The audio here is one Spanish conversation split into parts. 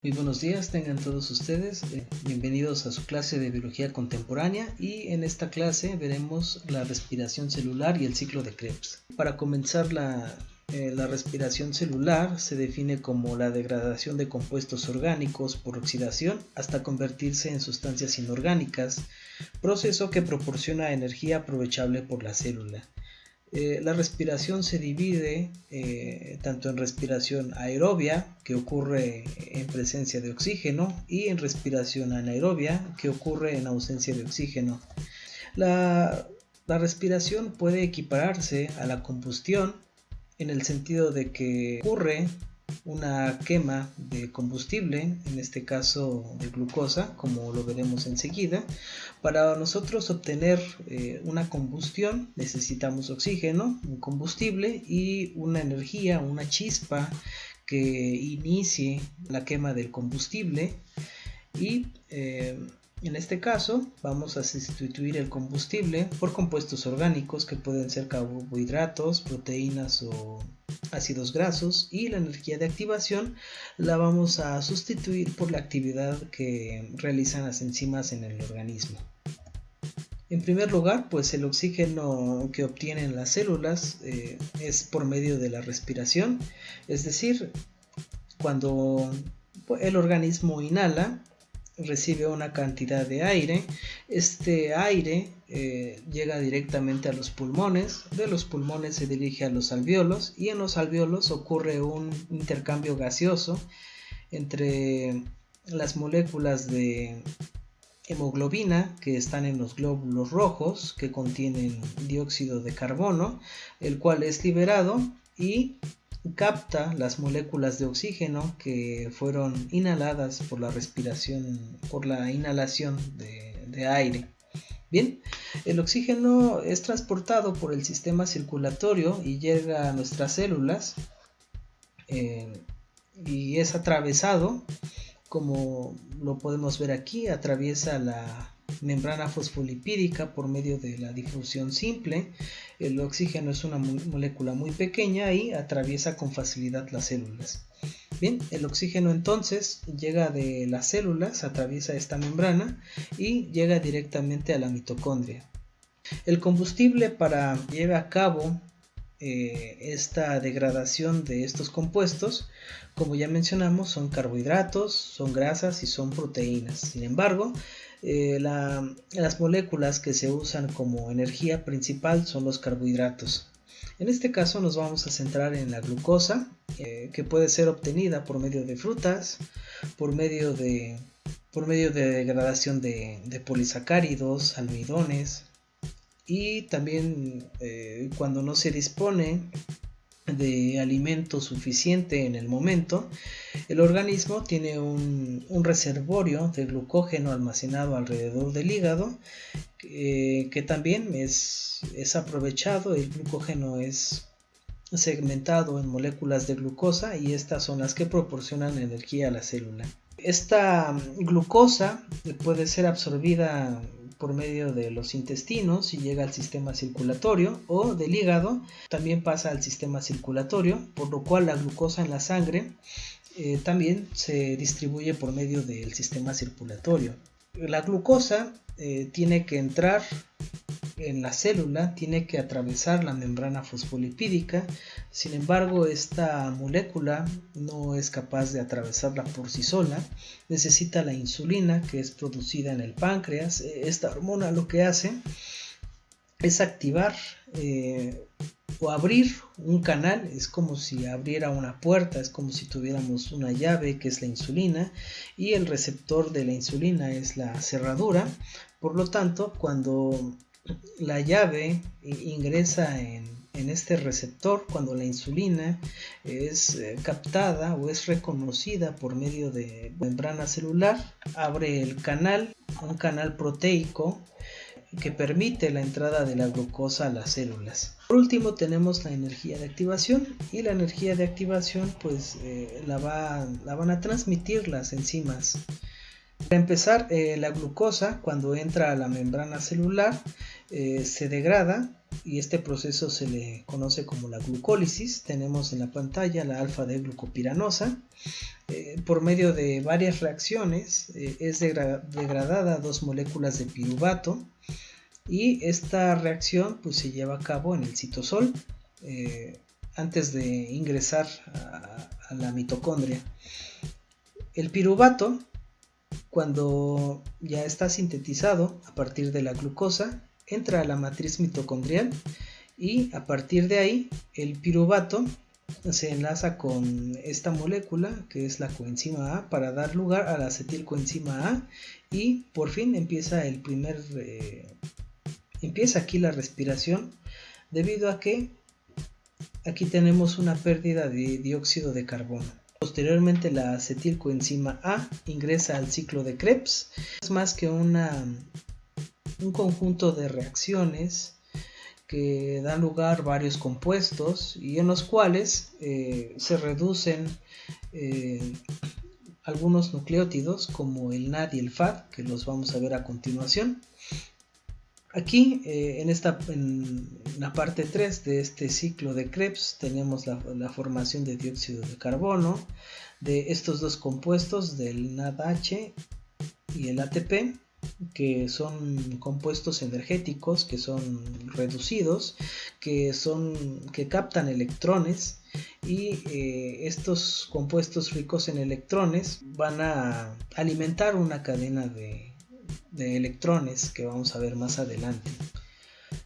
Muy buenos días, tengan todos ustedes. Bienvenidos a su clase de biología contemporánea y en esta clase veremos la respiración celular y el ciclo de Krebs. Para comenzar, la respiración celular se define como la degradación de compuestos orgánicos por oxidación hasta convertirse en sustancias inorgánicas, proceso que proporciona energía aprovechable por la célula. La respiración se divide tanto en respiración aerobia, que ocurre en presencia de oxígeno, y en respiración anaerobia, que ocurre en ausencia de oxígeno. La respiración puede equipararse a la combustión en el sentido de que ocurre una quema de combustible, en este caso de glucosa, como lo veremos enseguida. Para nosotros obtener una combustión necesitamos oxígeno, un combustible y una energía, una chispa que inicie la quema del combustible y en este caso vamos a sustituir el combustible por compuestos orgánicos que pueden ser carbohidratos, proteínas o ácidos grasos, y la energía de activación la vamos a sustituir por la actividad que realizan las enzimas en el organismo. En primer lugar, pues el oxígeno que obtienen las células es por medio de la respiración, es decir, cuando el organismo inhala, recibe una cantidad de aire. Este aire llega directamente a los pulmones, de los pulmones se dirige a los alvéolos y en los alvéolos ocurre un intercambio gaseoso entre las moléculas de hemoglobina que están en los glóbulos rojos, que contienen dióxido de carbono, el cual es liberado y capta las moléculas de oxígeno que fueron inhaladas por la respiración, por la inhalación de aire. Bien, el oxígeno es transportado por el sistema circulatorio y llega a nuestras células y es atravesado, como lo podemos ver aquí, atraviesa la membrana fosfolipídica por medio de la difusión simple. El oxígeno es una molécula muy pequeña y atraviesa con facilidad las células. Bien, el oxígeno entonces llega de las células, atraviesa esta membrana y llega directamente a la mitocondria. El combustible para llevar a cabo esta degradación de estos compuestos, como ya mencionamos, son carbohidratos, son grasas y son proteínas. Sin embargo, las moléculas que se usan como energía principal son los carbohidratos. En este caso nos vamos a centrar en la glucosa, que puede ser obtenida por medio de frutas, por medio de degradación de polisacáridos, almidones, y también cuando no se dispone de alimento suficiente en el momento, el organismo tiene un reservorio de glucógeno almacenado alrededor del hígado que también es aprovechado. El glucógeno es segmentado en moléculas de glucosa y estas son las que proporcionan energía a la célula. Esta glucosa puede ser absorbida por medio de los intestinos y llega al sistema circulatorio, o del hígado también pasa al sistema circulatorio, por lo cual la glucosa en la sangre también se distribuye por medio del sistema circulatorio. La glucosa tiene que entrar en la célula, tiene que atravesar la membrana fosfolipídica. Sin embargo, esta molécula no es capaz de atravesarla por sí sola, necesita la insulina, que es producida en el páncreas. Esta hormona lo que hace es activar o abrir un canal, es como si abriera una puerta, es como si tuviéramos una llave que es la insulina y el receptor de la insulina es la cerradura. Por lo tanto, cuando la llave ingresa en este receptor, cuando la insulina es captada o es reconocida por medio de membrana celular, abre el canal, un canal proteico que permite la entrada de la glucosa a las células. Por último tenemos la energía de activación, y la energía de activación pues la van a transmitir las enzimas Para empezar, la glucosa cuando entra a la membrana celular se degrada y este proceso se le conoce como la glucólisis. Tenemos en la pantalla la alfa-D-glucopiranosa. Por medio de varias reacciones es degradada a 2 moléculas de piruvato y esta reacción pues, se lleva a cabo en el citosol antes de ingresar a la mitocondria. El piruvato, cuando ya está sintetizado a partir de la glucosa, entra a la matriz mitocondrial y a partir de ahí el piruvato se enlaza con esta molécula que es la coenzima A para dar lugar a la acetilcoenzima A y por fin empieza aquí la respiración, debido a que aquí tenemos una pérdida de dióxido de carbono. Posteriormente la acetilcoenzima A ingresa al ciclo de Krebs. Es más que un conjunto de reacciones que dan lugar a varios compuestos y en los cuales se reducen algunos nucleótidos como el NAD y el FAD, que los vamos a ver a continuación. Aquí en la parte 3 de este ciclo de Krebs tenemos la formación de dióxido de carbono de estos dos compuestos, del NADH y el ATP, que son compuestos energéticos, que son reducidos, que captan electrones y estos compuestos ricos en electrones van a alimentar una cadena de electrones que vamos a ver más adelante.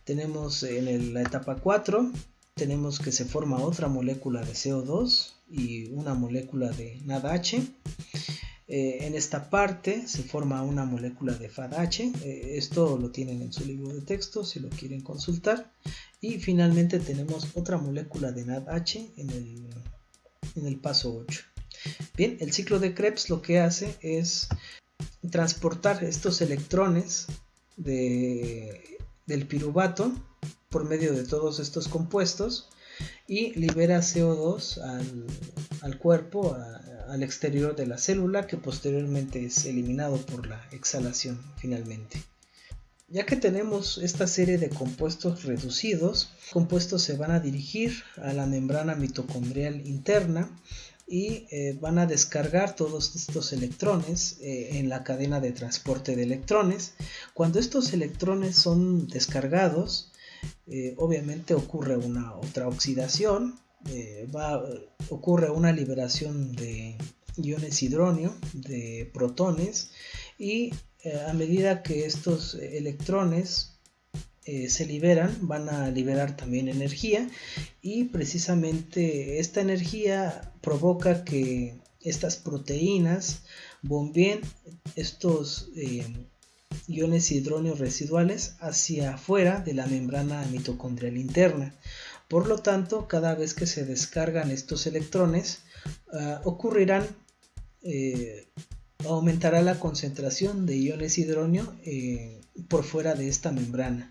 Tenemos en la etapa 4 tenemos que se forma otra molécula de CO2 y una molécula de NADH. En esta parte se forma una molécula de FADH, esto lo tienen en su libro de texto si lo quieren consultar, y finalmente tenemos otra molécula de NADH en el paso 8. Bien, el ciclo de Krebs lo que hace es transportar estos electrones del piruvato por medio de todos estos compuestos y libera CO2 al cuerpo, al exterior de la célula, que posteriormente es eliminado por la exhalación finalmente. Ya que tenemos esta serie de compuestos reducidos, los compuestos se van a dirigir a la membrana mitocondrial interna y van a descargar todos estos electrones en la cadena de transporte de electrones. Cuando estos electrones son descargados, obviamente ocurre otra oxidación, ocurre una liberación de iones hidronio, de protones, y a medida que estos electrones se liberan, van a liberar también energía, y precisamente esta energía provoca que estas proteínas bombeen estos iones hidronio residuales hacia afuera de la membrana mitocondrial interna. Por lo tanto, cada vez que se descargan estos electrones, aumentará la concentración de iones hidronio por fuera de esta membrana.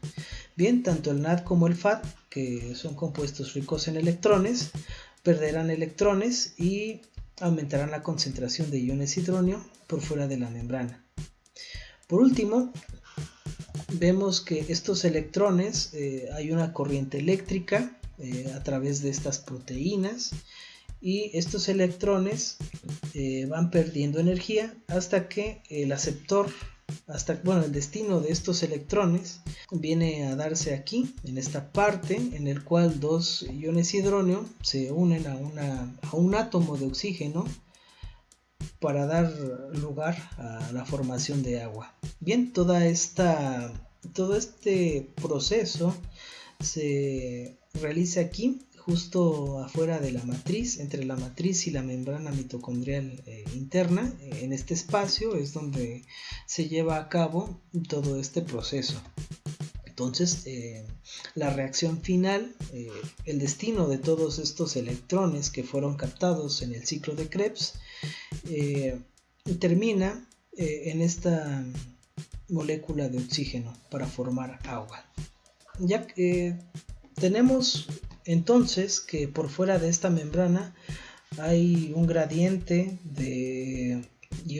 Bien, tanto el NAD como el FAD, que son compuestos ricos en electrones, perderán electrones y aumentarán la concentración de iones hidronio por fuera de la membrana. Por último, vemos que estos electrones, hay una corriente eléctrica a través de estas proteínas, y estos electrones van perdiendo energía hasta que el destino de estos electrones viene a darse aquí, en esta parte, en el cual dos iones hidronio se unen a un átomo de oxígeno para dar lugar a la formación de agua. Bien, todo este proceso se realiza aquí, justo afuera de la matriz, entre la matriz y la membrana mitocondrial interna. En este espacio es donde se lleva a cabo todo este proceso. Entonces, la reacción final, el destino de todos estos electrones que fueron captados en el ciclo de Krebs, termina en esta molécula de oxígeno para formar agua. Ya tenemos entonces que por fuera de esta membrana hay un gradiente de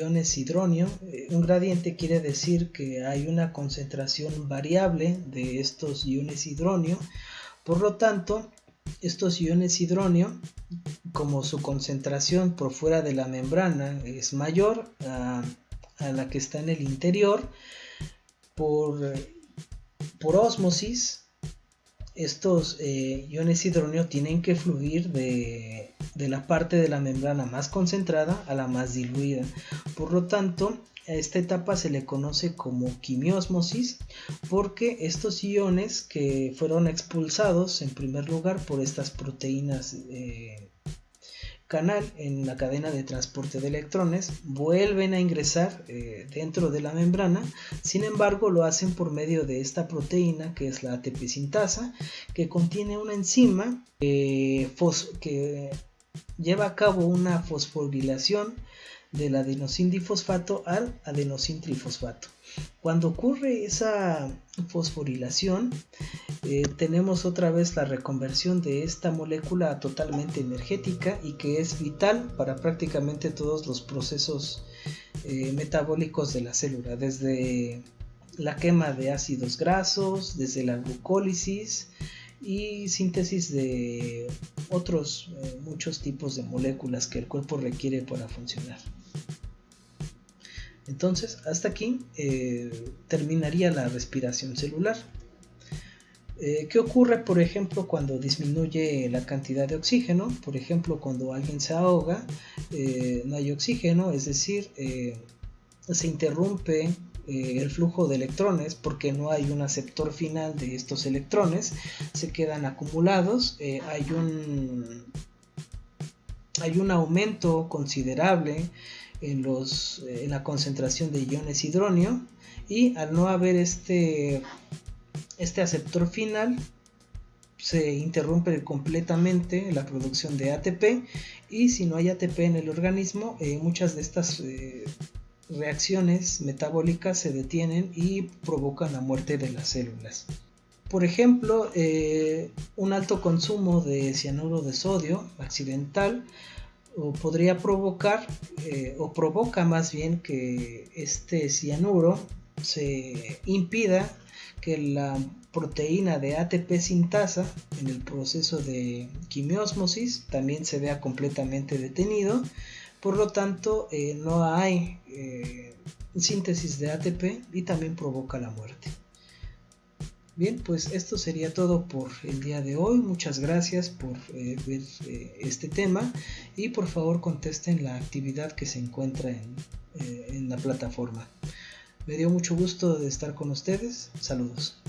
iones hidronio. Un gradiente quiere decir que hay una concentración variable de estos iones hidronio. Por lo tanto, estos iones hidronio, como su concentración por fuera de la membrana es mayor a la que está en el interior, por ósmosis, estos iones hidronio tienen que fluir de la parte de la membrana más concentrada a la más diluida. Por lo tanto, a esta etapa se le conoce como quimiósmosis, porque estos iones que fueron expulsados en primer lugar por estas proteínas canal en la cadena de transporte de electrones vuelven a ingresar dentro de la membrana. Sin embargo, lo hacen por medio de esta proteína que es la ATP sintasa, que contiene una enzima que lleva a cabo una fosforilación del adenosindifosfato al adenosintrifosfato. Cuando ocurre esa fosforilación, tenemos otra vez la reconversión de esta molécula totalmente energética y que es vital para prácticamente todos los procesos metabólicos de la célula, desde la quema de ácidos grasos, desde la glucólisis y síntesis de otros muchos tipos de moléculas que el cuerpo requiere para funcionar. Entonces, hasta aquí terminaría la respiración celular. ¿Qué ocurre, por ejemplo, cuando disminuye la cantidad de oxígeno? Por ejemplo, cuando alguien se ahoga, no hay oxígeno, es decir, se interrumpe el flujo de electrones porque no hay un aceptor final de estos electrones, se quedan acumulados, hay un aumento considerable en la concentración de iones hidronio, y al no haber este aceptor final, se interrumpe completamente la producción de ATP, y si no hay ATP en el organismo, muchas de estas reacciones metabólicas se detienen y provocan la muerte de las células. Por ejemplo, un alto consumo de cianuro de sodio accidental podría provocar, o provoca más bien, que este cianuro se impida que la proteína de ATP sintasa en el proceso de quimiósmosis también se vea completamente detenido. Por lo tanto, no hay síntesis de ATP y también provoca la muerte. Bien, pues esto sería todo por el día de hoy. Muchas gracias por ver este tema, y por favor contesten la actividad que se encuentra en la plataforma. Me dio mucho gusto de estar con ustedes. Saludos.